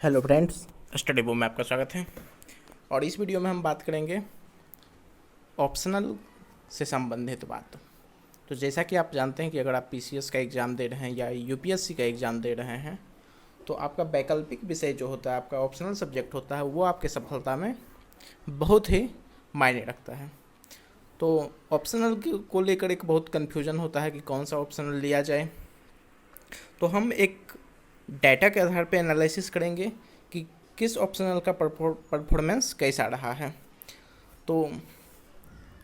Hello friends, study book में आपका स्वागत है। और इस वीडियो में हम बात करेंगे ऑप्शनल से संबंधित बात। तो जैसा कि आप जानते हैं कि अगर आप पीसीएस का एग्ज़ाम दे रहे हैं या यूपीएससी का एग्ज़ाम दे रहे हैं तो आपका वैकल्पिक विषय जो होता है, आपका ऑप्शनल सब्जेक्ट होता है, वो आपके सफलता में बहुत ही मायने रखता है। तो ऑप्शनल को लेकर एक बहुत कन्फ्यूजन होता है कि कौन सा ऑप्शनल लिया जाए। तो हम एक डाटा के आधार पर एनालिसिस करेंगे कि किस ऑप्शनल का परफॉर्मेंस कैसा रहा है। तो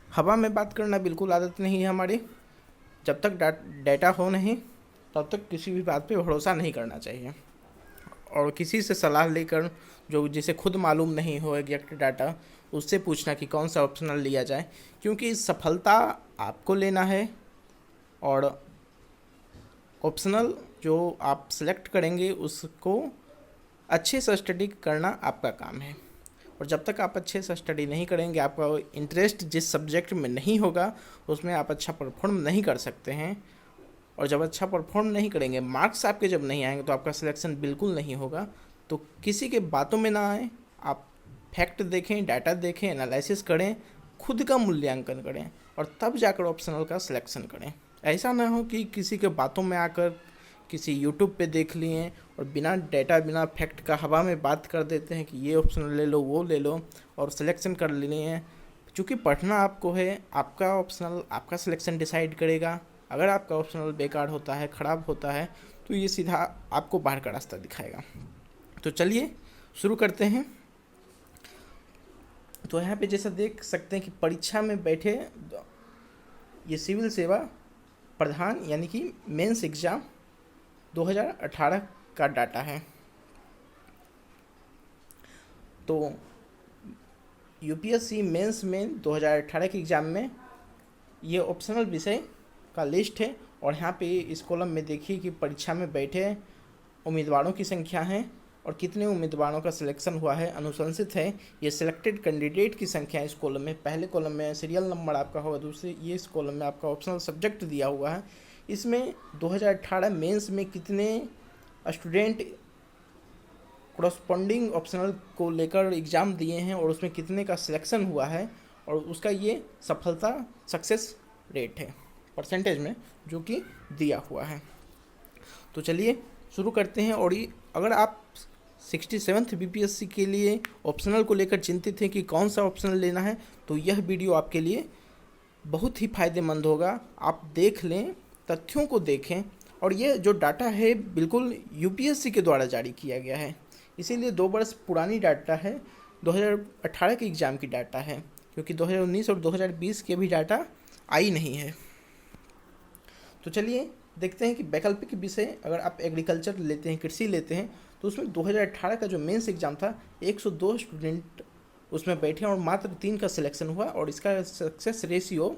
हवा में बात करना बिल्कुल आदत नहीं है हमारी। जब तक डाटा हो नहीं तब तक किसी भी बात पे भरोसा नहीं करना चाहिए, और किसी से सलाह लेकर, जो जिसे खुद मालूम नहीं हो एग्जैक्ट डाटा, उससे पूछना कि कौन सा ऑप्शनल लिया जाए, क्योंकि सफलता आपको लेना है और ऑप्शनल जो आप सेलेक्ट करेंगे उसको अच्छे से स्टडी करना आपका काम है। और जब तक आप अच्छे से स्टडी नहीं करेंगे, आपका इंटरेस्ट जिस सब्जेक्ट में नहीं होगा उसमें आप अच्छा परफॉर्म नहीं कर सकते हैं। और जब अच्छा परफॉर्म नहीं करेंगे, मार्क्स आपके जब नहीं आएंगे, तो आपका सिलेक्शन बिल्कुल नहीं होगा। तो किसी के बातों में ना आए, आप फैक्ट देखें, डाटा देखें, एनालिसिस करें, खुद का मूल्यांकन करें और तब जाकर ऑप्शनल का सिलेक्शन करें। ऐसा ना हो कि किसी के बातों में आकर, किसी यूट्यूब पे देख लिए और बिना डाटा बिना फैक्ट का हवा में बात कर देते हैं कि ये ऑप्शन ले लो, वो ले लो, और सिलेक्शन कर लिए हैं। चूँकि पढ़ना आपको है, आपका ऑप्शनल आपका सिलेक्शन डिसाइड करेगा। अगर आपका ऑप्शनल बेकार होता है, ख़राब होता है, तो ये सीधा आपको बाहर का रास्ता दिखाएगा। तो चलिए शुरू करते हैं। तो यहाँ पे जैसा देख सकते हैं कि परीक्षा में बैठे, ये सिविल सेवा प्रधान यानी कि मेंस एग्ज़ाम 2018 का डाटा है। तो यूपीएससी मेंस में 2018 के एग्ज़ाम में ये ऑप्शनल विषय का लिस्ट है। और यहाँ पे इस कॉलम में देखिए कि परीक्षा में बैठे उम्मीदवारों की संख्या है और कितने उम्मीदवारों का सिलेक्शन हुआ है, अनुशंसित है। ये सिलेक्टेड कैंडिडेट की संख्या है इस कॉलम में। पहले कॉलम में सीरियल नंबर आपका होगा, दूसरे ये इस कॉलम में आपका ऑप्शनल सब्जेक्ट दिया हुआ है। इसमें 2018 मेंस में कितने स्टूडेंट कोरस्पॉन्डिंग ऑप्शनल को लेकर एग्ज़ाम दिए हैं और उसमें कितने का सिलेक्शन हुआ है, और उसका ये सफलता सक्सेस रेट है परसेंटेज में, जो कि दिया हुआ है। तो चलिए शुरू करते हैं। और ये अगर आप 67th बीपीएससी के लिए ऑप्शनल को लेकर चिंतित हैं कि कौन सा ऑप्शनल लेना है, तो यह वीडियो आपके लिए बहुत ही फ़ायदेमंद होगा। आप देख लें, तथ्यों को देखें। और ये जो डाटा है बिल्कुल यूपीएससी के द्वारा जारी किया गया है, इसीलिए 2 वर्ष पुरानी डाटा है, 2018 के एग्ज़ाम की डाटा है, क्योंकि 2019 और 2020 के भी डाटा आई नहीं है। तो चलिए देखते हैं कि वैकल्पिक विषय अगर आप एग्रीकल्चर लेते हैं, कृषि लेते हैं, तो उसमें 2018 का जो मेंस एग्ज़ाम था, 102 स्टूडेंट उसमें बैठे और मात्र 3 का सिलेक्शन हुआ, और इसका सक्सेस रेशियो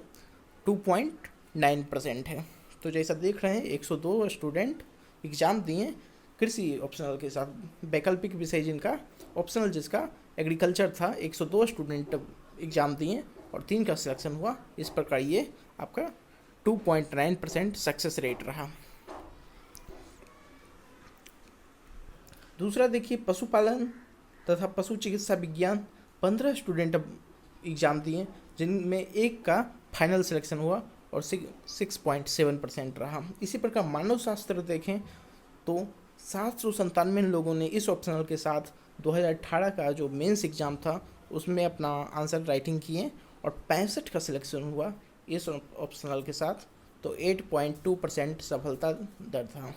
2.9% है। तो जैसा देख रहे हैं, 102 स्टूडेंट एग्ज़ाम दिए कृषि ऑप्शनल के साथ, वैकल्पिक विषय जिनका ऑप्शनल जिसका एग्रीकल्चर था, 102 स्टूडेंट एग्ज़ाम दिए और 3 का सिलेक्शन हुआ। इस प्रकार ये आपका 2.9% सक्सेस रेट रहा। दूसरा देखिए, पशुपालन तथा पशु चिकित्सा विज्ञान, 15 स्टूडेंट एग्ज़ाम दिए जिनमें एक का फाइनल सिलेक्शन हुआ और 6.7% रहा। इसी प्रकार मानव शास्त्र देखें तो 797 लोगों ने इस ऑप्शनल के साथ 2018 का जो मेंस एग्ज़ाम था उसमें अपना आंसर राइटिंग किए और 65 का सिलेक्शन हुआ इस ऑप्शनल के साथ। तो 8.2% सफलता दर था।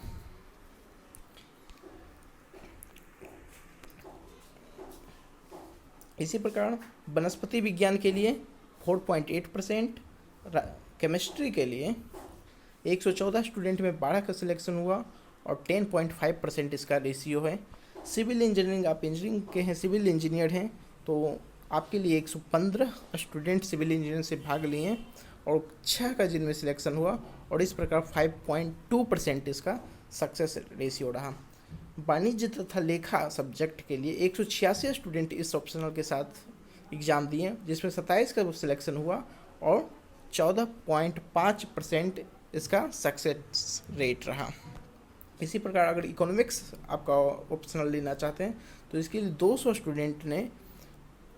इसी प्रकार वनस्पति विज्ञान के लिए 4.8%, केमिस्ट्री के लिए 114 स्टूडेंट में 12 का सिलेक्शन हुआ और 10.5% इसका रेशियो है। सिविल इंजीनियरिंग, आप इंजीनियरिंग के हैं, सिविल इंजीनियर हैं, तो आपके लिए 115 स्टूडेंट सिविल इंजीनियरिंग से भाग लिए और 6 का जिनमें सिलेक्शन हुआ, और इस प्रकार 5.2% इसका सक्सेस रेशियो रहा। वाणिज्य तथा लेखा सब्जेक्ट के लिए 186 स्टूडेंट इस ऑप्शनल के साथ एग्ज़ाम दिए, जिसमें 27 का सिलेक्शन हुआ और 14.5% इसका सक्सेस रेट रहा। इसी प्रकार अगर इकोनॉमिक्स आपका ऑप्शनल लेना चाहते हैं तो इसके लिए 200 स्टूडेंट ने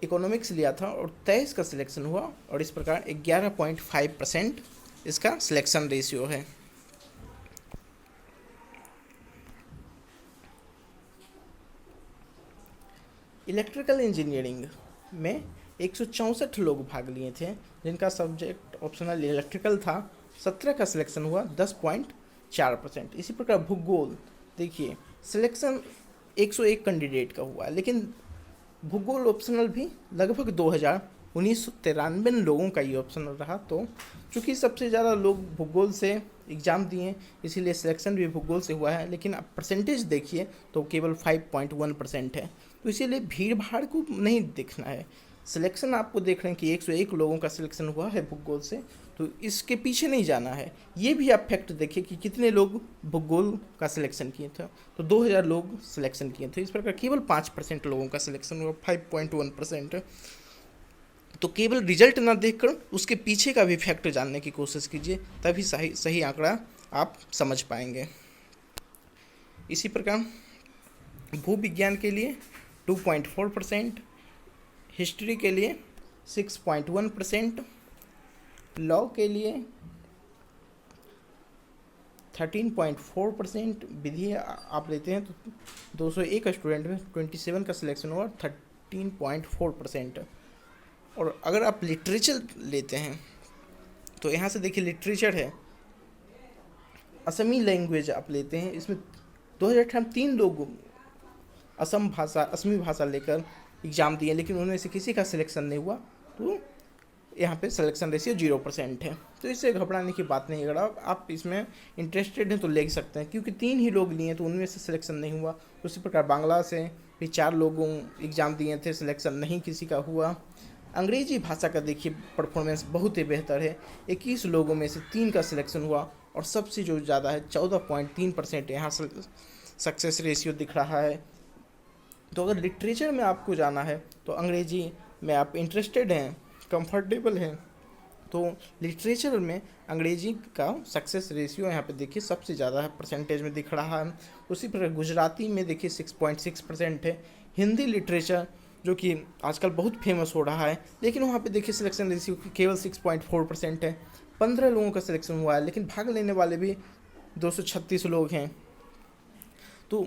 इकोनॉमिक्स लिया था और 23 का सिलेक्शन हुआ, और इस प्रकार 11.5% इसका सिलेक्शन रेशियो है। इलेक्ट्रिकल इंजीनियरिंग में 164 लोग भाग लिए थे, जिनका सब्जेक्ट ऑप्शनल इलेक्ट्रिकल था। 17 का सिलेक्शन हुआ, 10.4%। इसी प्रकार भूगोल देखिए, सिलेक्शन 101 कैंडिडेट का हुआ, लेकिन भूगोल ऑप्शनल भी लगभग 1993 लोगों का ये ऑप्शनल रहा। तो चूँकि सबसे ज़्यादा लोग भूगोल से एग्ज़ाम दिए, इसीलिए सिलेक्शन भी भूगोल से हुआ है, लेकिन आप परसेंटेज देखिए तो केवल 5.1% है। तो इसीलिए भीड़ भाड़ को नहीं देखना है, सिलेक्शन आपको देख रहे हैं कि 101 लोगों का सिलेक्शन हुआ है भूगोल से, तो इसके पीछे नहीं जाना है। ये भी आप फैक्ट देखिए कि कितने लोग भूगोल का सिलेक्शन किए थे, तो 2000 लोग सिलेक्शन किए थे। इस प्रकार केवल 5% लोगों का सिलेक्शन हुआ, 5.1%। तो केवल रिजल्ट ना देखकर उसके पीछे का भी फैक्ट जानने की कोशिश कीजिए, तभी सही आंकड़ा आप समझ पाएंगे। इसी प्रकार भूविज्ञान के लिए 2.4%, हिस्ट्री के लिए 6.1%, लॉ के लिए 13.4%, विधि आप लेते हैं तो 201 स्टूडेंट में 27 का सिलेक्शन हुआ, 13.4%। और अगर आप लिटरेचर लेते हैं तो यहाँ से देखिए लिटरेचर है, असमी लैंग्वेज आप लेते हैं, इसमें 2018 में 3 लोग असमी भाषा लेकर एग्ज़ाम दिए, लेकिन उनमें से किसी का सिलेक्शन नहीं हुआ। तो यहाँ पे सिलेक्शन रेशियो 0% है। तो इससे घबराने की बात नहीं। अगर आप इसमें इंटरेस्टेड हैं तो ले सकते हैं, क्योंकि 3 ही लोग लिए तो उनमें से सिलेक्शन नहीं हुआ। उसी प्रकार बांग्ला से भी 4 लोगों एग्ज़ाम दिए थे, सिलेक्शन नहीं किसी का हुआ। अंग्रेजी भाषा का देखिए परफॉर्मेंस बहुत ही बेहतर है, 21 लोगों में से 3 का सिलेक्शन हुआ, और सबसे जो ज़्यादा है 14.3% यहाँ सक्सेस रेशियो दिख रहा है। तो अगर लिटरेचर में आपको जाना है तो अंग्रेजी में आप इंटरेस्टेड हैं, कंफर्टेबल हैं, तो लिटरेचर में अंग्रेजी का सक्सेस रेशियो यहाँ पे देखिए सबसे ज़्यादा है, परसेंटेज में दिख रहा है। उसी प्रकार गुजराती में देखिए 6.6% है। हिंदी लिटरेचर जो कि आजकल बहुत फेमस हो रहा है, लेकिन वहाँ पे देखिए सिलेक्शन रेशियो केवल 6.4% है। 15 लोगों का सिलेक्शन हुआ है, लेकिन भाग लेने वाले भी 236 लोग हैं। तो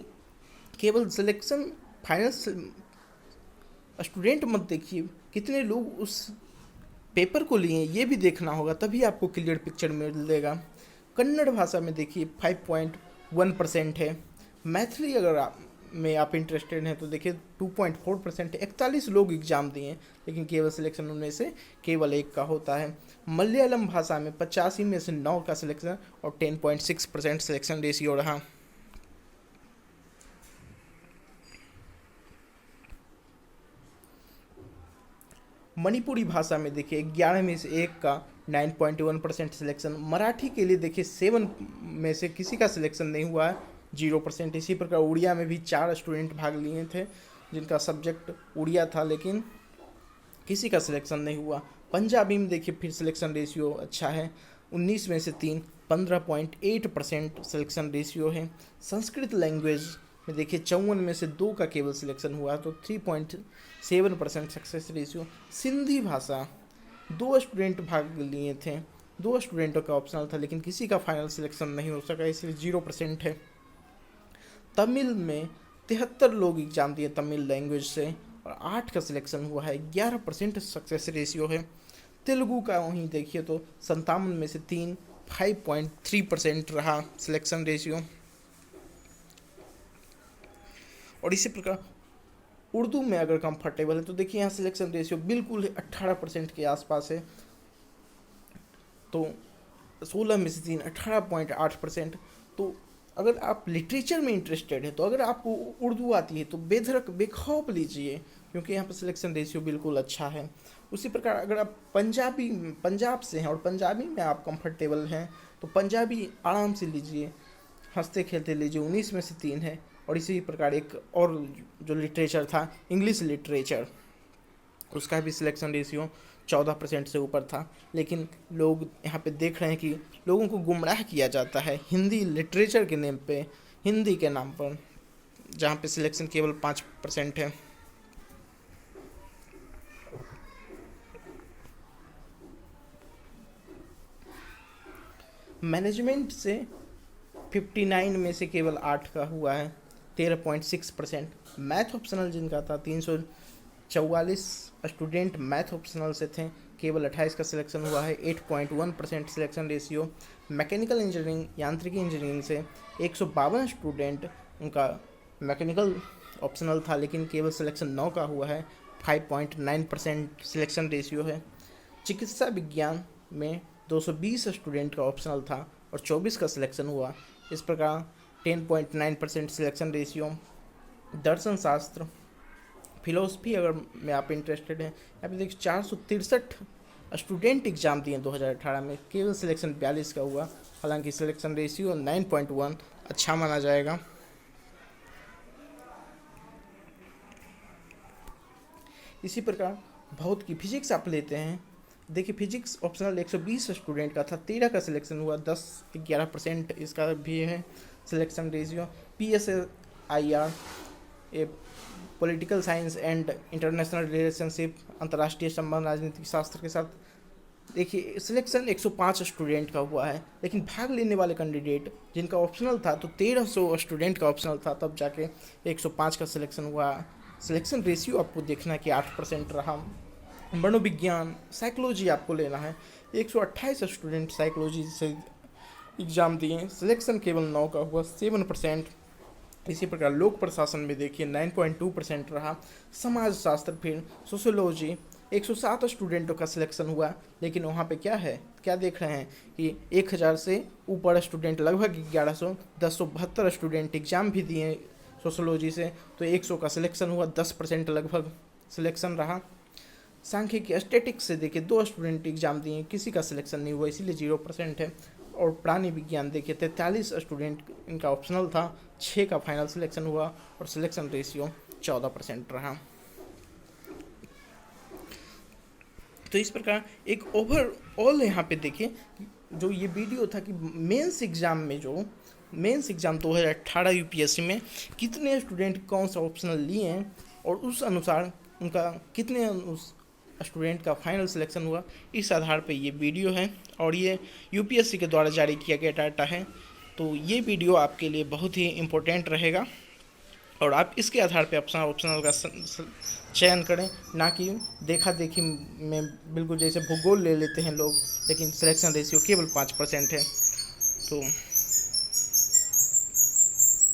केवल सिलेक्शन फाइनल स्टूडेंट मत देखिए, कितने लोग उस पेपर को लिए ये भी देखना होगा, तभी आपको क्लियर पिक्चर मिलेगा। कन्नड़ भाषा में देखिए 5.1% है। मैथिली अगर आप इंटरेस्टेड हैं तो देखिए 2.4% है। 41 लोग एग्ज़ाम दिए, लेकिन केवल सिलेक्शन उनमें से केवल 1 का होता है। मलयालम भाषा में 85 में से 9 का सिलेक्शन और 10.6% सिलेक्शन रेशियो रहा। मणिपुरी भाषा में देखिए 11 में से 1 का 9.1% सिलेक्शन। मराठी के लिए देखिए 7 में से किसी का सिलेक्शन नहीं हुआ है, 0%। इसी प्रकार उड़िया में भी 4 स्टूडेंट भाग लिए थे जिनका सब्जेक्ट उड़िया था, लेकिन किसी का सिलेक्शन नहीं हुआ। पंजाबी में देखिए फिर सिलेक्शन रेशियो अच्छा है, 19 में से 3, 15.8% सिलेक्शन रेशियो है। संस्कृत लैंग्वेज में देखिए 54 में से 2 का केवल सिलेक्शन हुआ, तो 3.7% सक्सेस रेशियो। सिंधी भाषा 2 स्टूडेंट भाग लिए थे, 2 स्टूडेंटों का ऑप्शनल था, लेकिन किसी का फाइनल सिलेक्शन नहीं हो सका, इसलिए 0% है। तमिल में 73 लोग एग्जाम दिए तमिल लैंग्वेज से, और 8 का सिलेक्शन हुआ है, 11% सक्सेस रेशियो है। तेलुगु का वहीं देखिए तो 57 में से 3, 5.3% रहा सिलेक्शन रेशियो। और इसी प्रकार उर्दू में अगर कंफर्टेबल है तो देखिए यहाँ सिलेक्शन रेशियो बिल्कुल 18% के आसपास है, तो 16 में से 3, 18.8%। तो अगर आप लिटरेचर में इंटरेस्टेड है, तो अगर आपको उर्दू आती है तो बेधड़क बेखौफ लीजिए, क्योंकि यहाँ पर सिलेक्शन रेशियो बिल्कुल अच्छा है। उसी प्रकार अगर आप पंजाब से हैं और पंजाबी में आप कंफर्टेबल हैं तो पंजाबी आराम से लीजिए, हंसते खेलते लीजिए, 19 में से 3 है। और इसी प्रकार एक और जो लिटरेचर था इंग्लिश लिटरेचर, उसका भी सिलेक्शन रेशियो 14% से ऊपर था, लेकिन लोग यहाँ पे देख रहे हैं कि लोगों को गुमराह किया जाता है हिंदी लिटरेचर के नेम पे हिंदी के नाम पर, जहाँ पे सिलेक्शन केवल 5% है। मैनेजमेंट से 59 में से केवल 8 का हुआ है, 13.6%। मैथ ऑप्शनल जिनका था 344 स्टूडेंट मैथ ऑप्शनल से थे, केवल 28 का सिलेक्शन हुआ है, 8.1% सिलेक्शन रेशियो। मैकेनिकल इंजीनियरिंग यांत्रिकी इंजीनियरिंग से 152 स्टूडेंट उनका मैकेनिकल ऑप्शनल था, लेकिन केवल सिलेक्शन 9 का हुआ है, 5.9% सिलेक्शन रेशियो है। चिकित्सा विज्ञान में 220 स्टूडेंट का ऑप्शनल था और 24 का सिलेक्शन हुआ, इस प्रकार 10.9% सिलेक्शन रेशियो। दर्शन शास्त्र फिलोसफी अगर में आप इंटरेस्टेड हैं, यहाँ पे देखिए 463 स्टूडेंट एग्ज़ाम दिए 2018 में, केवल सिलेक्शन 42 का हुआ, हालांकि सिलेक्शन रेशियो 9.1 अच्छा माना जाएगा। इसी प्रकार भौतिकी की फिजिक्स आप लेते हैं, देखिए फिजिक्स ऑप्शनल 120 स्टूडेंट का था, 13 का सिलेक्शन हुआ, 10-11% इसका भी है selection ratio. PSIR A political science and international relationship, अंतर्राष्ट्रीय संबंध राजनीतिक शास्त्र के साथ, देखिए सिलेक्शन 105 स्टूडेंट का हुआ है, लेकिन भाग लेने वाले कैंडिडेट जिनका ऑप्शनल था तो 1300 स्टूडेंट का ऑप्शनल था, तब जाके 105 का सिलेक्शन हुआ। सिलेक्शन रेशियो आपको देखना है कि 8% रहा। मनोविज्ञान साइकोलॉजी आपको लेना है, 128 स्टूडेंट साइकोलॉजी से एग्ज़ाम दिए, सिलेक्शन केवल 9 का हुआ, 7%। इसी प्रकार लोक प्रशासन में देखिए 9.2% रहा। समाज शास्त्र फिर सोशियोलॉजी 107 स्टूडेंटों का सिलेक्शन हुआ, लेकिन वहाँ पे क्या है, क्या देख रहे हैं कि 1000 से ऊपर स्टूडेंट, लगभग 1100, 1072 स्टूडेंट एग्ज़ाम भी दिए सोशियोलॉजी से, तो 100 का सिलेक्शन हुआ, 10% लगभग सिलेक्शन रहा। सांख्यिकी स्टैटिक्स से देखिए 2 स्टूडेंट एग्जाम दिए, किसी का सिलेक्शन नहीं हुआ, इसीलिए 0% है। और प्राणी विज्ञान देखिए 43 स्टूडेंट इनका ऑप्शनल था, 6 का फाइनल सिलेक्शन हुआ और सिलेक्शन रेशियो 14% रहा। तो इस प्रकार एक ओवरऑल यहाँ पे देखिए, जो ये वीडियो था कि मेंस एग्ज़ाम में, जो मेंस एग्ज़ाम 2018 यूपीएससी में कितने स्टूडेंट कौन सा ऑप्शनल लिए हैं और उस अनुसार उनका कितने उस स्टूडेंट का फाइनल सिलेक्शन हुआ, इस आधार पे ये वीडियो है और ये यूपीएससी के द्वारा जारी किया गया डाटा है। तो ये वीडियो आपके लिए बहुत ही इम्पोर्टेंट रहेगा और आप इसके आधार पे अपना ऑप्शनल का चयन करें, ना कि देखा देखी में बिल्कुल जैसे भूगोल ले लेते हैं लोग, लेकिन सिलेक्शन रेशियो केवल 5% है। तो